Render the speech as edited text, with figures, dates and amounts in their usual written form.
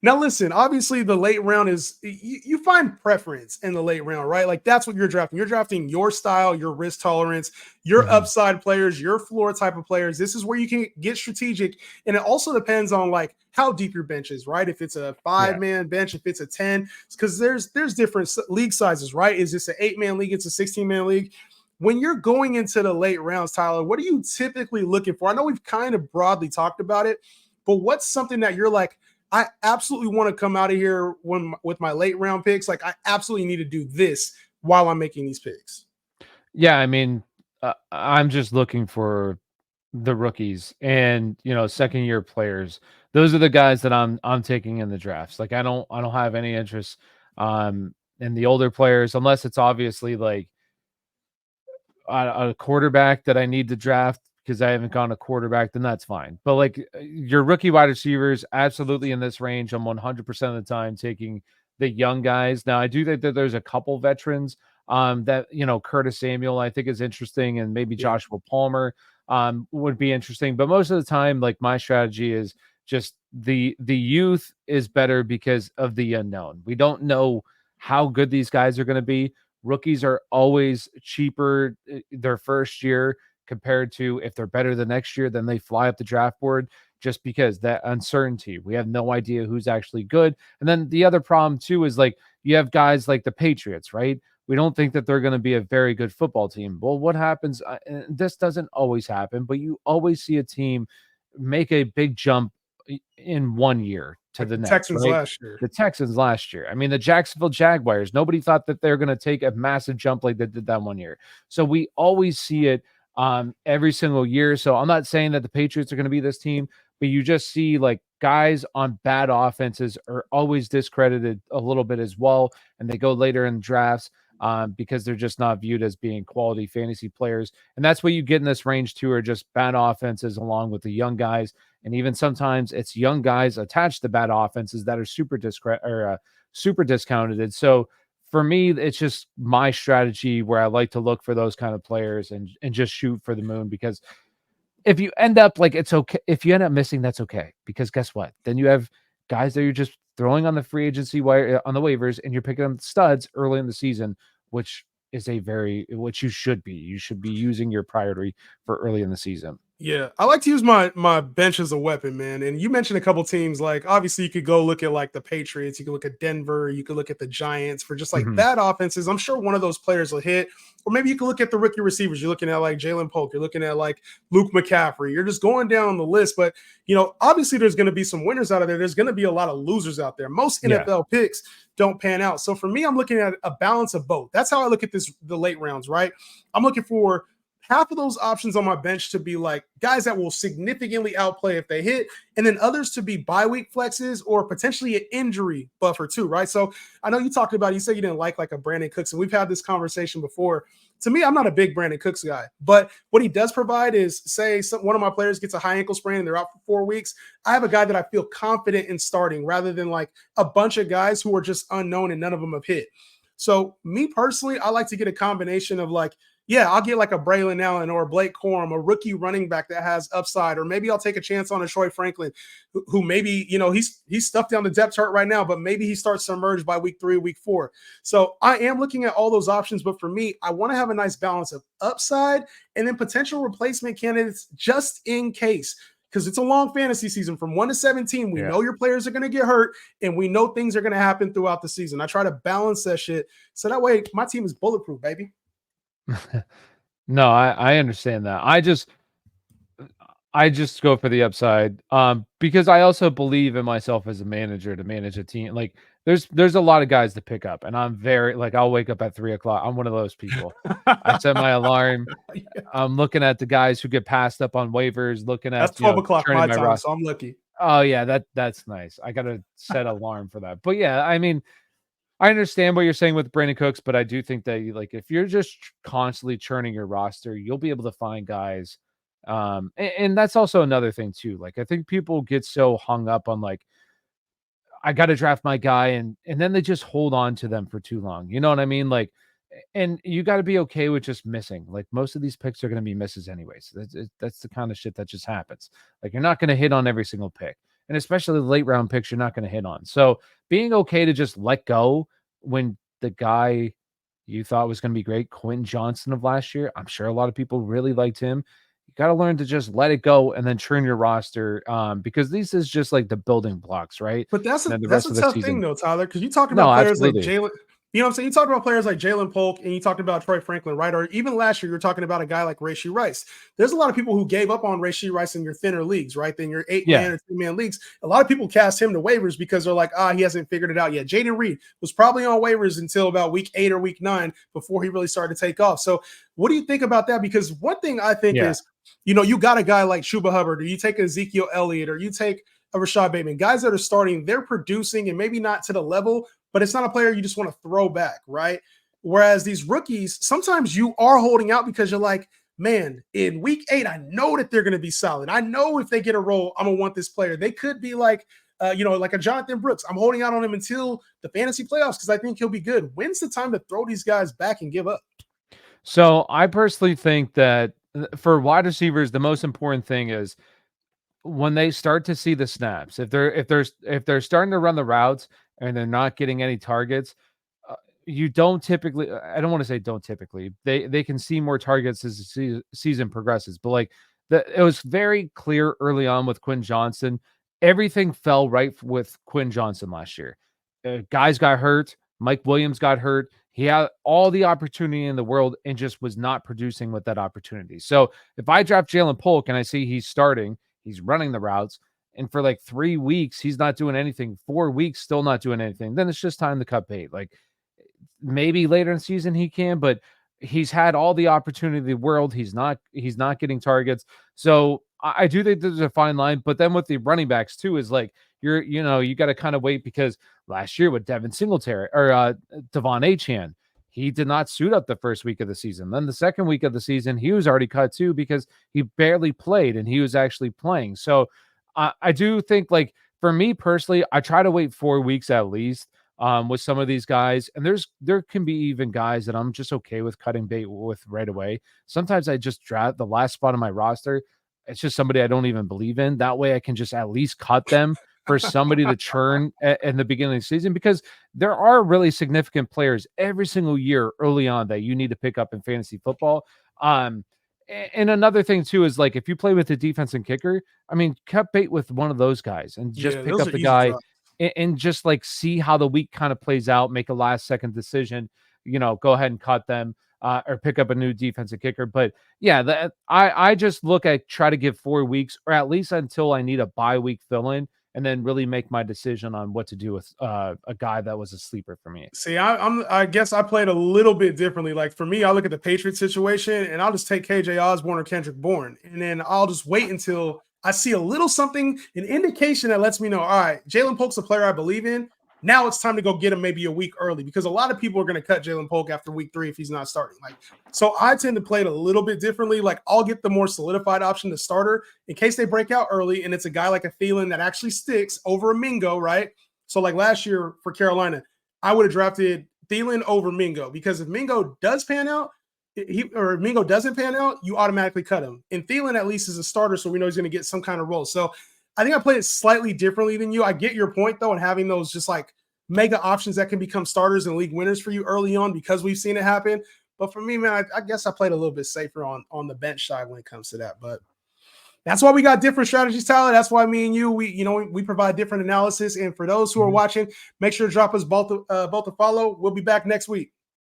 Now, listen, obviously, the late round is you find preference in the late round, right? Like that's what you're drafting. You're drafting your style, your risk tolerance, your Mhm. upside players, your floor type of players. This is where you can get strategic. And it also depends on like how deep your bench is, right? If it's a Yeah. 5-man bench, if it's a 10, because there's different league sizes, right? Is this an 8-man league? It's a 16-man league. When you're going into the late rounds, Tyler, what are you typically looking for? I know we've kind of broadly talked about it, but what's something that you're like, I absolutely want to come out of here with my late round picks. Like I absolutely need to do this while I'm making these picks. Yeah, I mean, I'm just looking for the rookies and, second year players. Those are the guys that I'm taking in the drafts. Like I don't have any interest in the older players unless it's obviously like a quarterback that I need to draft because I haven't gone a quarterback, then that's fine. But like your rookie wide receivers, absolutely in this range. I'm 100% of the time taking the young guys. Now I do think that there's a couple veterans that Curtis Samuel I think is interesting, and maybe Yeah. Joshua Palmer would be interesting. But most of the time, like my strategy is just the youth is better because of the unknown. We don't know how good these guys are going to be. Rookies are always cheaper their first year compared to if they're better the next year, then they fly up the draft board just because that uncertainty. We have no idea who's actually good. And then the other problem too is like you have guys like the Patriots, right? We don't think that they're going to be a very good football team. Well, what happens? And this doesn't always happen, but you always see a team make a big jump in 1 year to Like the the next, Texans right? last year. The Texans last year. I mean, the Jacksonville Jaguars, nobody thought that they're going to take a massive jump like they did that 1 year. So we always see it every single year. So I'm not saying that the Patriots are going to be this team, but you just see like guys on bad offenses are always discredited a little bit as well. And they go later in drafts because they're just not viewed as being quality fantasy players. And that's what you get in this range too, are just bad offenses along with the young guys. And even sometimes it's young guys attached to bad offenses that are super discounted. So for me, it's just my strategy where I like to look for those kind of players and just shoot for the moon because if you end up like it's okay if you end up missing, that's okay. Because guess what? Then you have guys that you're just throwing on the free agency wire on the waivers and you're picking up studs early in the season, which is which you should be. You should be using your priority for early in the season. Yeah, I like to use my bench as a weapon, man. And you mentioned a couple teams, like obviously you could go look at like the Patriots, you could look at Denver, you could look at the Giants for just like Mhm. bad offenses. I'm sure one of those players will hit, or maybe you could look at the rookie receivers. You're looking at like Jalen Polk, you're looking at like Luke McCaffrey. You're just going down the list, but obviously there's going to be some winners out of there. There's going to be a lot of losers out there. Most Yeah. NFL picks don't pan out. So for me, I'm looking at a balance of both. That's how I look at the late rounds, right? I'm looking for half of those options on my bench to be like guys that will significantly outplay if they hit, and then others to be bye week flexes or potentially an injury buffer too, right? So I know you talked about, you said you didn't like a Brandon Cooks, and we've had this conversation before. To me, I'm not a big Brandon Cooks guy, but what he does provide is, say one of my players gets a high ankle sprain and they're out for 4 weeks, I have a guy that I feel confident in starting rather than like a bunch of guys who are just unknown and none of them have hit. So me personally, I like to get a combination of like, yeah, I'll get like a Braylon Allen or a Blake Corum, a rookie running back that has upside, or maybe I'll take a chance on a Troy Franklin, who maybe, he's stuffed down the depth chart right now, but maybe he starts to emerge by week 3, week 4. So I am looking at all those options, but for me, I want to have a nice balance of upside and then potential replacement candidates just in case. Because it's a long fantasy season from 1 to 17. We Yeah. know your players are going to get hurt and we know things are going to happen throughout the season. I try to balance that shit so that way my team is bulletproof, baby. No, I understand that. I just go for the upside because I also believe in myself as a manager to manage a team. Like there's a lot of guys to pick up, and I'm very like I'll wake up at 3 o'clock. I'm one of those people. I set my alarm. I'm looking at the guys who get passed up on waivers, looking That's at 12 o'clock turning my my time, roster. so I'm lucky. Oh yeah, that's nice. I gotta set alarm for that. But yeah, I mean, I understand what you're saying with Brandon Cooks, but I do think that like if you're just constantly churning your roster, you'll be able to find guys. And that's also another thing too. Like I think people get so hung up on like I got to draft my guy, and then they just hold on to them for too long. You know what I mean? Like, and you got to be okay with just missing. Like most of these picks are going to be misses anyways. That's the kind of shit that just happens. Like you're not going to hit on every single pick. and especially the late round picks you're not going to hit on. So being okay to just let go when the guy you thought was going to be great, Quinn Johnson of last year, I'm sure a lot of people really liked him. You got to learn to just let it go and then trim your roster, because this is just like the building blocks, right? But And then the that's rest a of the tough thing season. though, Tyler, because you talked No, about players like absolutely. Jalen. You know what I'm saying? You talked about players like Jalen Polk and you talked about Troy Franklin, right? Or even last year, you were talking about a guy like Rashee Rice. There's a lot of people who gave up on Rashee Rice in your thinner leagues, right? Than your 8-man Yeah. or 3-man leagues. A lot of people cast him to waivers because they're like, he hasn't figured it out yet. Jaden Reed was probably on waivers until about week 8 or week 9 before he really started to take off. So what do you think about that? Because one thing I think Yeah. is, you got a guy like Chuba Hubbard, or you take Ezekiel Elliott, or you take a Rashad Bateman, guys that are starting, they're producing and maybe not to the level, but it's not a player you just want to throw back, right? Whereas these rookies, sometimes you are holding out because you're like, man, in week 8, I know that they're going to be solid. I know if they get a role, I'm going to want this player. They could be like, like a Jonathan Brooks. I'm holding out on him until the fantasy playoffs because I think he'll be good. When's the time to throw these guys back and give up? So I personally think that for wide receivers, the most important thing is when they start to see the snaps. If they're starting to run the routes and they're not getting any targets, you don't typically. I don't want to say don't typically. They can see more targets as the season progresses. But like it was very clear early on with Quinn Johnson. Everything fell right with Quinn Johnson last year. Guys got hurt. Mike Williams got hurt. He had all the opportunity in the world and just was not producing with that opportunity. So if I draft Jalen Polk and I see he's starting, he's running the routes, and for like 3 weeks he's not doing anything, 4 weeks still not doing anything, then it's just time to cut bait. Like maybe later in the season he can, but he's had all the opportunity in the world. He's not getting targets. So I do think there's a fine line. But then with the running backs too, is like you got to kind of wait because last year with Devin Singletary or Devon Achan, he did not suit up the first week of the season. Then the second week of the season, he was already cut too because he barely played and he was actually playing. So I do think like for me personally, I try to wait 4 weeks at least with some of these guys. And there can be even guys that I'm just okay with cutting bait with right away. Sometimes I just draft the last spot on my roster. It's just somebody I don't even believe in. That way I can just at least cut them for somebody to churn in the beginning of the season, because there are really significant players every single year early on that you need to pick up in fantasy football. And another thing too is like if you play with the defense and kicker, I mean, cut bait with one of those guys and just Yeah, pick those up are the easy guy drops. and just like see how the week kind of plays out, make a last second decision, go ahead and cut them or pick up a new defensive kicker. But yeah, I just look at try to give 4 weeks or at least until I need a bye week fill in and then really make my decision on what to do with a guy that was a sleeper for me. See, I guess I played a little bit differently. Like for me, I look at the Patriots situation and I'll just take KJ Osborne or Kendrick Bourne, and then I'll just wait until I see a little something, an indication that lets me know, all right, Jalen Polk's a player I believe in. Now it's time to go get him maybe a week early because a lot of people are going to cut Jalen Polk after week 3 if he's not starting. Like, so I tend to play it a little bit differently. Like I'll get the more solidified option, the starter, in case they break out early, and it's a guy like a Thielen that actually sticks over a Mingo, right? So like last year for Carolina, I would have drafted Thielen over Mingo because if Mingo does pan out, or Mingo doesn't pan out, you automatically cut him. And Thielen at least is a starter, so we know he's going to get some kind of role. So I think I play it slightly differently than you. I get your point though, and having those just like mega options that can become starters and league winners for you early on because we've seen it happen. But for me, man, I guess I played a little bit safer on the bench side when it comes to that. But that's why we got different strategies, Tyler. That's why me and you, we provide different analysis. And for those who are watching, make sure to drop us both a follow. We'll be back next week.